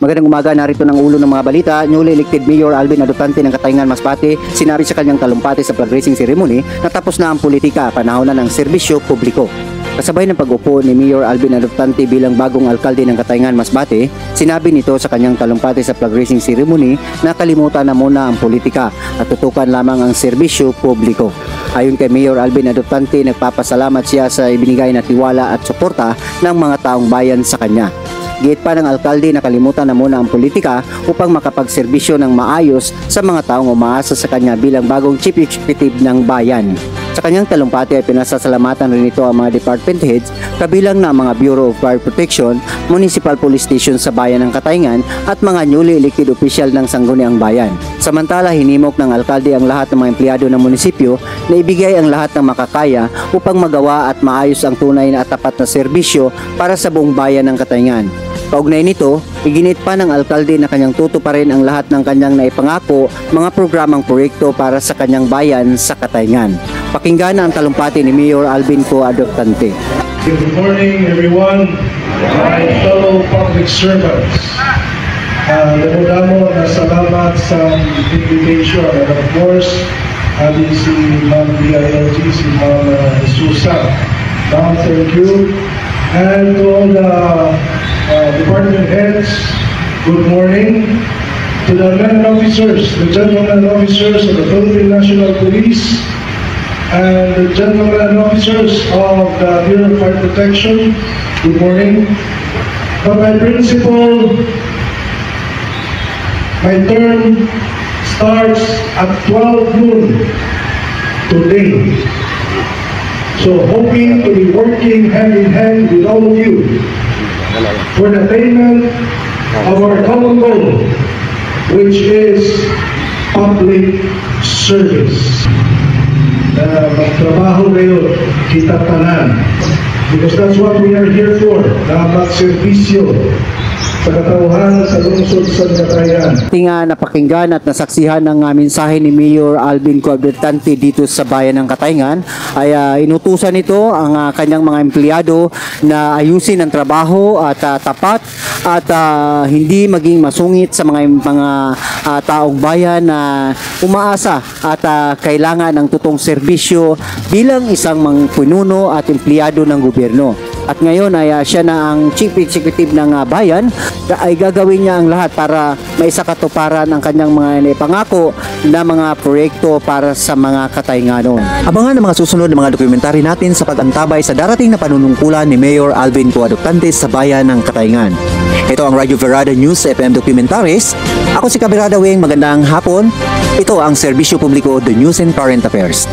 Magandang umaga, narito ng ulo ng mga balita. Newly elected Mayor Alvin Adoptante ng Katayngan Masbate sinabi sa kanyang talumpati sa flag raising ceremony na tapos na ang politika, panahon na ng serbisyo publiko. Kasabay ng pag-upo ni Mayor Alvin Adoptante bilang bagong alkalde ng Katayngan Masbate, sinabi nito sa kanyang talumpati sa flag raising ceremony na kalimutan na muna ang politika at tutukan lamang ang serbisyo publiko. Ayon kay Mayor Alvin Adoptante, nagpapasalamat siya sa ibinigay na tiwala at suporta ng mga taong bayan sa kanya. Giit pa ng alkalde na kalimutan na muna ang politika upang makapagserbisyo ng maayos sa mga taong umaasa sa kanya bilang bagong chief executive ng bayan. Sa kanyang talumpati ay pinasasalamatan rin ito ang mga department heads kabilang na mga Bureau of Fire Protection, Municipal Police Station sa bayan ng Katayngan at mga newly elected official ng Sangguniang Bayan. Samantala, hinimok ng alkalde ang lahat ng mga empleyado ng munisipyo na ibigay ang lahat ng makakaya upang magawa at maayos ang tunay na at tapat na serbisyo para sa buong bayan ng Katayngan. Kaugnay nito, iginit pa ng alkalde na kanyang tutuparin ang lahat ng kanyang naipangako mga programang proyekto para sa kanyang bayan sa Katayngan. Pakinggan ang talumpati ni Mayor Alvin Co. Adoptante. Good morning everyone, my fellow public servants. Damo-damo na salamat sa invitation and of course, si Ma'am DILG, si Ma'am Susa. Ma'am, thank you. And to all the department heads, good morning. To the men officers, the gentlemen officers of the Philippine National Police, and the gentlemen officers of the Bureau of Fire Protection, good morning. But my principal, my term starts at 12 noon today. So hoping to be working hand in hand with all of you for the attainment of our common goal, which is public service. Magtrabaho kayo, kita tanan, because that's what we are here for, na magserbisyo sa katauhan sa lungsod sa Katayan. Napakinggan at nasaksihan ng mensahe ni Mayor Alvin Co. Adoptante dito sa bayan ng Katayngan ay inutusan nito ang kanyang mga empleyado na ayusin ang trabaho at tapat at hindi maging masungit sa mga taong bayan na umaasa at kailangan ng tutong serbisyo bilang isang pinuno at empleyado ng gobyerno. At ngayon ay siya na ang chief executive ng bayan, ay gagawin niya ang lahat para maisakatuparan ang kanyang mga ipangako na mga proyekto para sa mga Katayngano. Abangan ang mga susunod na mga dokumentary natin sa pag-antabay sa darating na panunungkulan ni Mayor Alvin Co. Adoptante sa bayan ng Katayngan. Ito ang Radio Verada News FM Documentaries. Ako si Kabirada Weng, magandang hapon. Ito ang Serbisyo Publiko, The News and Current Affairs.